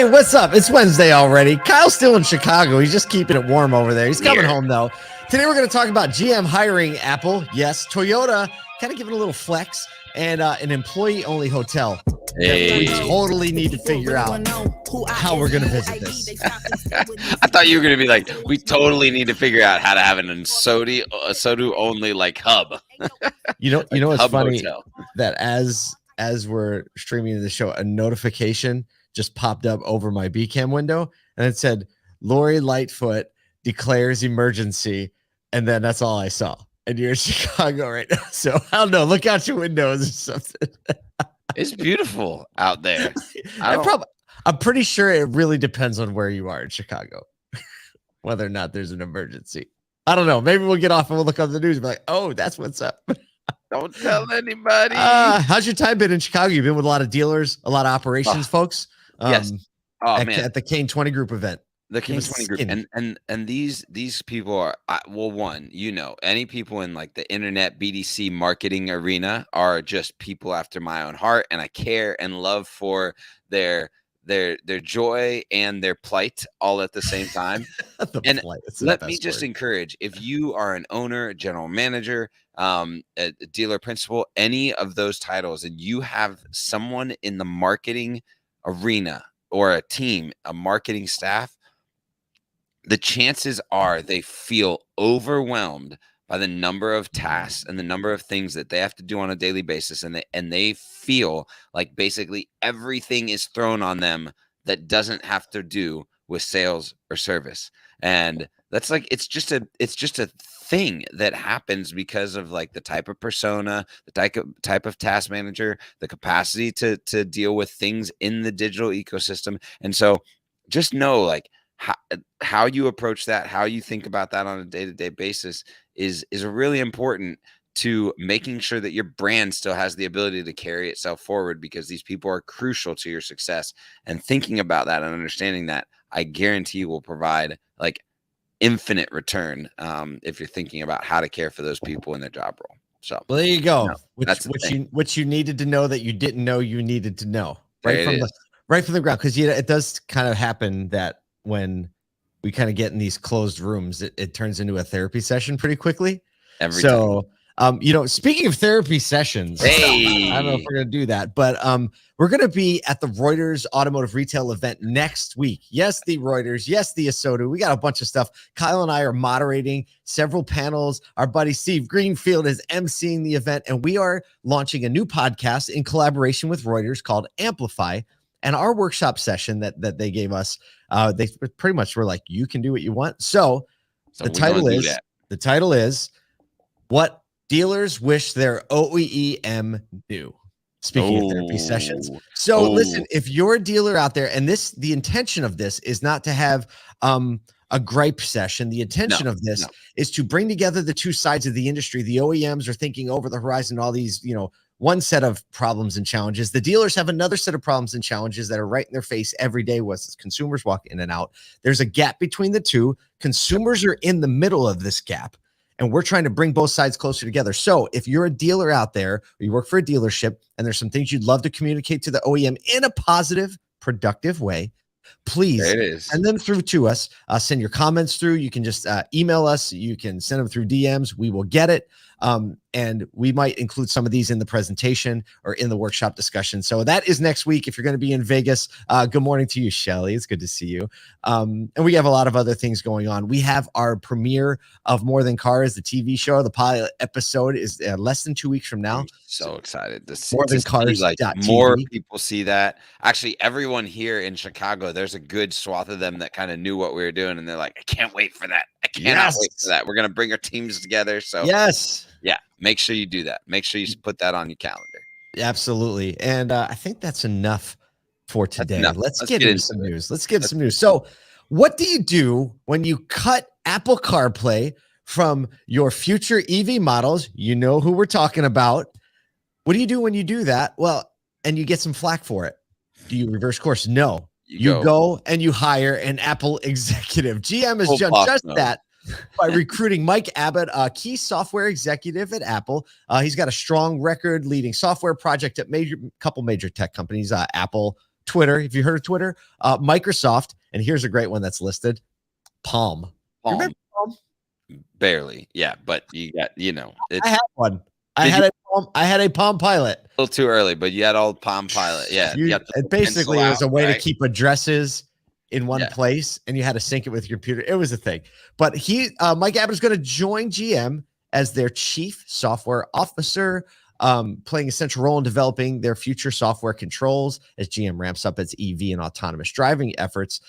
Hey, what's up? It's Wednesday already. Kyle's still in Chicago. He's just keeping it warm over there. He's coming home, though. Today, we're going to talk about GM hiring Apple. Yes, Toyota kind of giving a little flex, and an employee-only hotel. Hey. We totally need to figure out how we're going to visit this. I thought you were going to be like, we totally need to figure out how to have an ASOTU-only like hub. You know what's funny? Hotel. That as we're streaming the show, a notification just popped up over my Bcam window, and it said, Lori Lightfoot declares emergency, and then that's all I saw. And you're in Chicago right now, so I don't know. Look out your windows or something. It's beautiful out there. I'm pretty sure it really depends on where you are in Chicago, whether or not there's an emergency. I don't know. Maybe we'll get off and we'll look on the news and be like, oh, that's what's up. Don't tell anybody. How's your time been in Chicago? You've been with a lot of dealers, a lot of operations folks. Yes. At the Kane 20 Group event. The Kane 20 Group. And these people are, well, one, any people in like the internet BDC marketing arena are just people after my own heart. And I care and love for their joy and their plight all at the same time. And let me just encourage, if you are an owner, general manager, a dealer principal, any of those titles, and you have someone in the marketing arena or a team, a marketing staff, the chances are they feel overwhelmed by the number of tasks and the number of things that they have to do on a daily basis. And they feel like basically everything is thrown on them that doesn't have to do with sales or service. And that's like, it's just a thing that happens because of like the type of persona, the type of task manager, the capacity to deal with things in the digital ecosystem. And so just know like how you approach that, how you think about that on a day-to-day basis is really important to making sure that your brand still has the ability to carry itself forward, because these people are crucial to your success. And thinking about that and understanding that, I guarantee will provide like infinite return if you're thinking about how to care for those people in their job role. So well, there you go. Which you needed to know that you didn't know you needed to know right from the ground, because it does kind of happen that when we kind of get in these closed rooms, it turns into a therapy session pretty quickly. Every time. Speaking of therapy sessions, I don't know if we're going to do that, but we're going to be at the Reuters Automotive Retail event next week. Yes, the Reuters. Yes, the ASOTU. We got a bunch of stuff. Kyle and I are moderating several panels. Our buddy Steve Greenfield is emceeing the event, and we are launching a new podcast in collaboration with Reuters called Amplify. And our workshop session that they gave us, they pretty much were like, you can do what you want. So the title is What Dealers Wish Their OEM Knew. Speaking of therapy sessions. So listen, if you're a dealer out there, and the intention of this is not to have a gripe session. The intention of this is to bring together the two sides of the industry. The OEMs are thinking over the horizon, all these, one set of problems and challenges. The dealers have another set of problems and challenges that are right in their face every day as consumers walk in and out. There's a gap between the two. Consumers are in the middle of this gap, and we're trying to bring both sides closer together. So if you're a dealer out there, or you work for a dealership, and there's some things you'd love to communicate to the OEM in a positive, productive way, please send them through to us. Send your comments through. You can just email us. You can send them through DMs. We will get it. And we might include some of these in the presentation or in the workshop discussion. So that is next week. If you're going to be in Vegas, good morning to you, Shelly. It's good to see you. And we have a lot of other things going on. We have our premiere of More Than Cars, the TV show. The pilot episode is less than 2 weeks from now. I'm so excited to see More Than Cars. Like more people see that. Actually, everyone here in Chicago, there's a good swath of them that kind of knew what we were doing, and they're like, I can't wait for that. I cannot wait for that. We're going to bring our teams together. So yeah, make sure you do that. Make sure you put that on your calendar. Absolutely. And I think that's enough for today. Let's get into some news. Let's get some news. So what do you do when you cut Apple CarPlay from your future EV models? You know who we're talking about. What do you do when you do that? Well, and you get some flack for it. Do you reverse course? No. You go and you hire an Apple executive. GM has done just that by recruiting Mike Abbott, a key software executive at Apple. He's got a strong record leading software project at couple major tech companies, Apple, Twitter. If you heard of Twitter, Microsoft, and here's a great one that's listed: Palm. Palm. Barely, yeah, but you got, I had one. I had a Palm Pilot. A little too early, but you had old Palm Pilot. Yeah, it basically was a way to keep addresses in one place, and you had to sync it with your computer. It was a thing. But Mike Abbott is going to join GM as their chief software officer, playing a central role in developing their future software controls as GM ramps up its EV and autonomous driving efforts.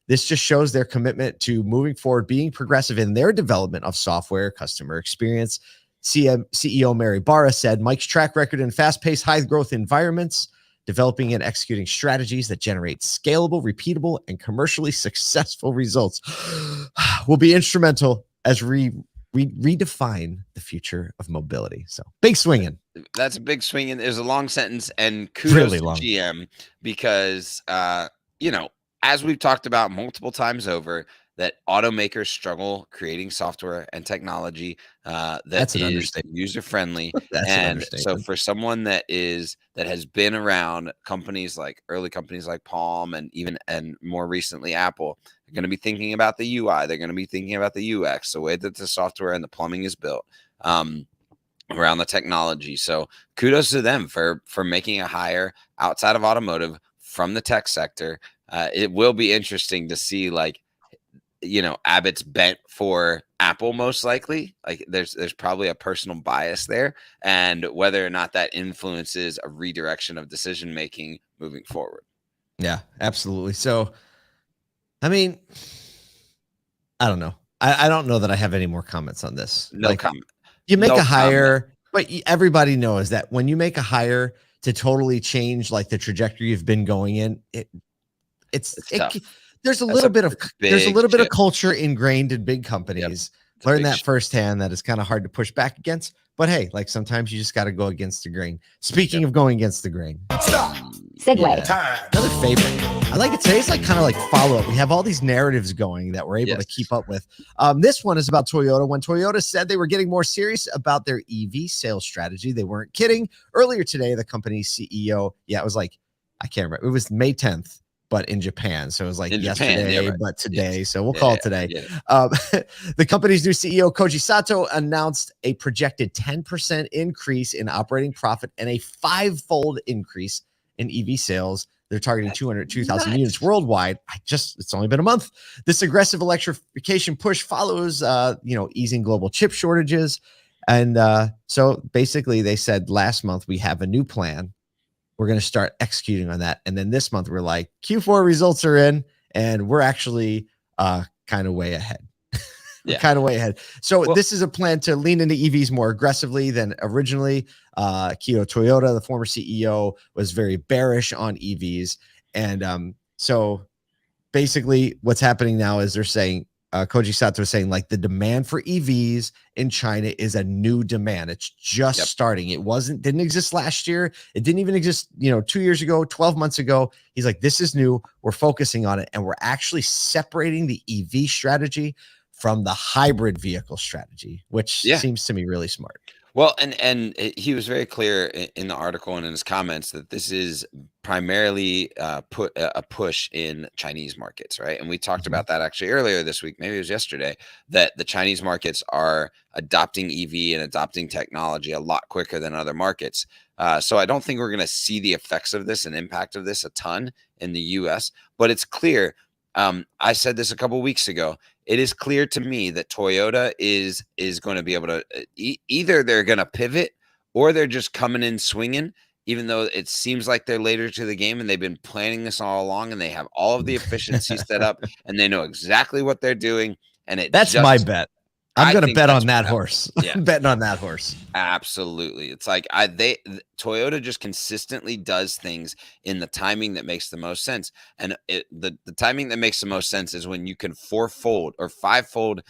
This just shows their commitment to moving forward, being progressive in their development of software customer experience. CEO Mary Barra said Mike's track record in fast-paced, high-growth environments, developing and executing strategies that generate scalable, repeatable, and commercially successful results will be instrumental as we redefine the future of mobility. So big swinging. That's a big swinging. There's a long sentence, and kudos to GM because, as we've talked about multiple times over, that automakers struggle creating software and technology that is user friendly. And so for someone that has been around early companies like Palm and more recently Apple, they're going to be thinking about the UI. They're going to be thinking about the UX, the way that the software and the plumbing is built around the technology. So kudos to them for making a hire outside of automotive from the tech sector. It will be interesting to see Abbott's bent for Apple, most likely. There's probably a personal bias there, and whether or not that influences a redirection of decision making moving forward. Yeah, absolutely. So, I mean, I don't know. I don't know that I have any more comments on this. No comment. You make a hire, but everybody knows that when you make a hire to totally change the trajectory you've been going in, there's a little bit of culture ingrained in big companies. Yep. Learn that firsthand. That is kind of hard to push back against. But hey, sometimes you just got to go against the grain. Speaking of going against the grain, segue. Another favorite. I like it. Today's kind of follow up. We have all these narratives going that we're able to keep up with. This one is about Toyota. When Toyota said they were getting more serious about their EV sales strategy, they weren't kidding. Earlier today, the company's CEO, it was I can't remember. It was May 10th. But in Japan. So it was yesterday, but today. So we'll call it today. The company's new CEO, Koji Sato, announced a projected 10% increase in operating profit and a 5-fold increase in EV sales. They're targeting 202,000 units worldwide. It's only been a month. This aggressive electrification push follows, easing global chip shortages. And so basically they said last month, we have a new plan. We're going to start executing on that. And then this month we're Q4 results are in and we're actually kind of way ahead. So this is a plan to lean into EVs more aggressively than originally. Akio Toyoda, the former CEO, was very bearish on EVs. And so basically what's happening now is they're saying, Koji Sato is saying the demand for EVs in China is a new demand. It's just starting. It didn't exist last year. It didn't even exist, 2 years ago, 12 months ago. He's this is new. We're focusing on it. And we're actually separating the EV strategy from the hybrid vehicle strategy, which seems to me really smart. Well, and he was very clear in the article and in his comments that this is primarily a push in Chinese markets, right? And we talked about that actually earlier this week, maybe it was yesterday, that the Chinese markets are adopting EV and adopting technology a lot quicker than other markets. So I don't think we're going to see the effects of this and impact of this a ton in the US, but it's clear. I said this a couple of weeks ago. It is clear to me that Toyota is going to be able to either they're going to pivot or they're just coming in swinging, even though it seems like they're later to the game and they've been planning this all along and they have all of the efficiency set up and they know exactly what they're doing. And that's my bet. I'm going to bet on that horse. Yeah. I'm betting on that horse. Absolutely. It's Toyota just consistently does things in the timing that makes the most sense. And the timing that makes the most sense is when you can 4-fold or 5-fold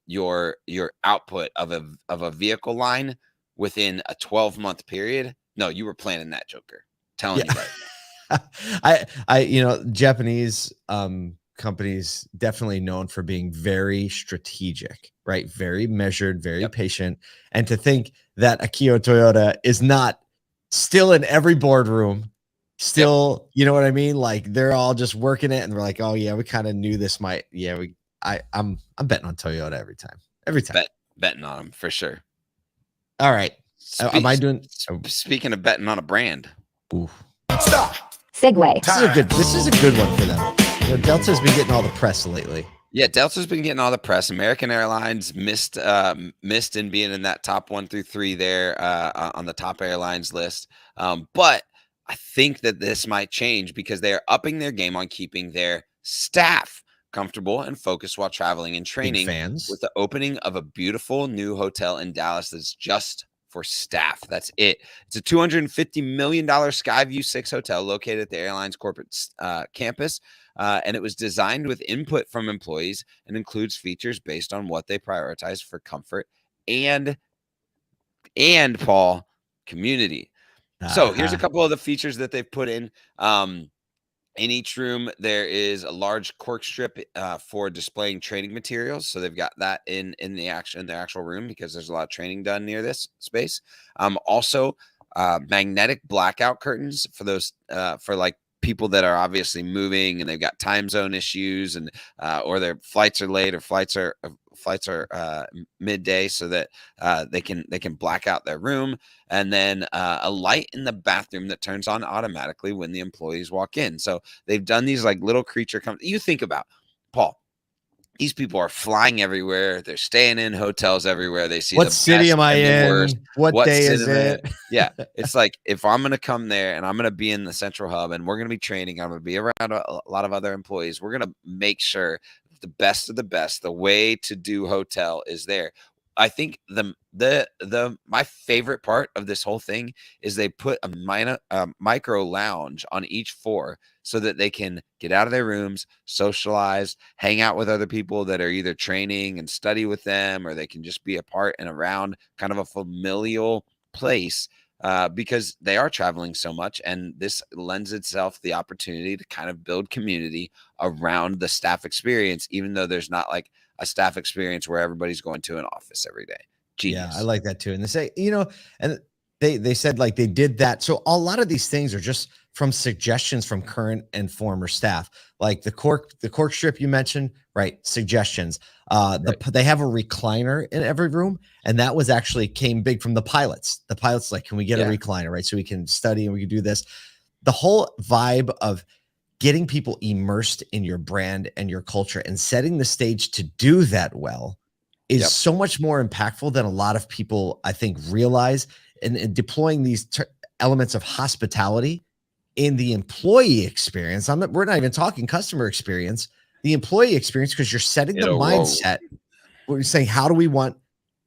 your output of a vehicle line within a 12-month period. No, you were planning that, Joker. Telling you right now. Japanese companies definitely known for being very strategic, right? Very measured, very patient. And to think that Akio Toyoda is not still in every boardroom still, you know what I mean? Like they're all just working it and they're like, oh yeah, we kind of knew this might, I'm betting on Toyota every time. Betting on them for sure. All right. Am I doing? Speaking of betting on a brand. Ooh. Stop. Segue. This is a good one for them. Delta's been getting all the press lately. Yeah, Delta's been getting all the press. American Airlines missed in being in that top 1 through 3 there on the top airlines list. But I think that this might change because they are upping their game on keeping their staff comfortable and focused while traveling and training with the opening of a beautiful new hotel in Dallas that's just for staff. That's it. It's a $250 million Skyview 6 hotel located at the airline's corporate campus. And it was designed with input from employees and includes features based on what they prioritize for comfort and Paul, community. So here's a couple of the features that they've put in. In each room, there is a large cork strip for displaying training materials. So they've got that in the actual room because there's a lot of training done near this space. Also, magnetic blackout curtains for those for like people that are obviously moving and they've got time zone issues and or their flights are late or flights are midday, so that they can black out their room. And then a light in the bathroom that turns on automatically when the employees walk in. So they've done these like little creature you think about, Paul, these people are flying everywhere. They're staying in hotels everywhere. They see what city am I in? What day is it? Yeah. It's like, if I'm going to come there and I'm going to be in the central hub and we're going to be training, I'm going to be around a lot of other employees. We're going to make sure the best of the best, the way to do hotel is there. I think my favorite part of this whole thing is they put a micro lounge on each floor so that they can get out of their rooms, socialize, hang out with other people that are either training and study with them, or they can just be a part and around kind of a familial place because they are traveling so much. And this lends itself the opportunity to kind of build community around the staff experience, even though there's not like a staff experience where everybody's going to an office every day. Genius. Yeah, I like that too. And they say, and they said like they did that. So a lot of these things are just from suggestions from current and former staff, like the cork strip you mentioned, right? Suggestions. They have a recliner in every room, and that was actually came big from the pilots. The pilots like, can we get a recliner, right? So we can study and we can do this. The whole vibe of getting people immersed in your brand and your culture and setting the stage to do that well is so much more impactful than a lot of people, I think, realize. And deploying these elements of hospitality in the employee experience. We're not even talking customer experience, the employee experience, because you're setting the mindset. We're saying, how do we want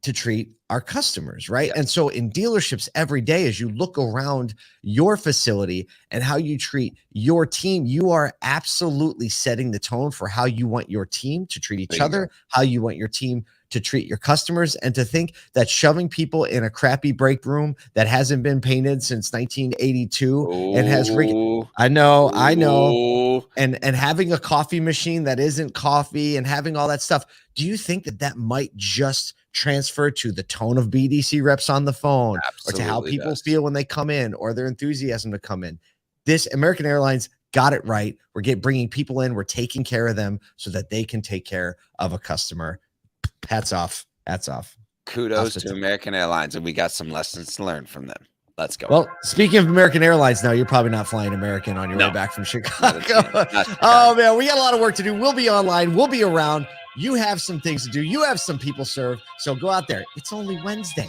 to treat our customers, right? Yes. And so in dealerships every day, as you look around your facility and how you treat your team, you are absolutely setting the tone for how you want your team to treat each other, how you want your team to treat your customers. And to think that shoving people in a crappy break room that hasn't been painted since 1982 and has I know, and having a coffee machine that isn't coffee and having all that stuff, do you think that might just transfer to the tone of BDC reps on the phone, or to how people feel when they come in, or their enthusiasm to come in? This American Airlines got it right. We're bringing people in, we're taking care of them so that they can take care of a customer. Hats off. Kudos to American Airlines, and we got some lessons to learn from them. Let's go. Well, speaking of American Airlines, now you're probably not flying American on your way back from Chicago. Oh man, we got a lot of work to do. We'll be online. We'll be around. You have some things to do. You have some people serve. So go out there. It's only Wednesday.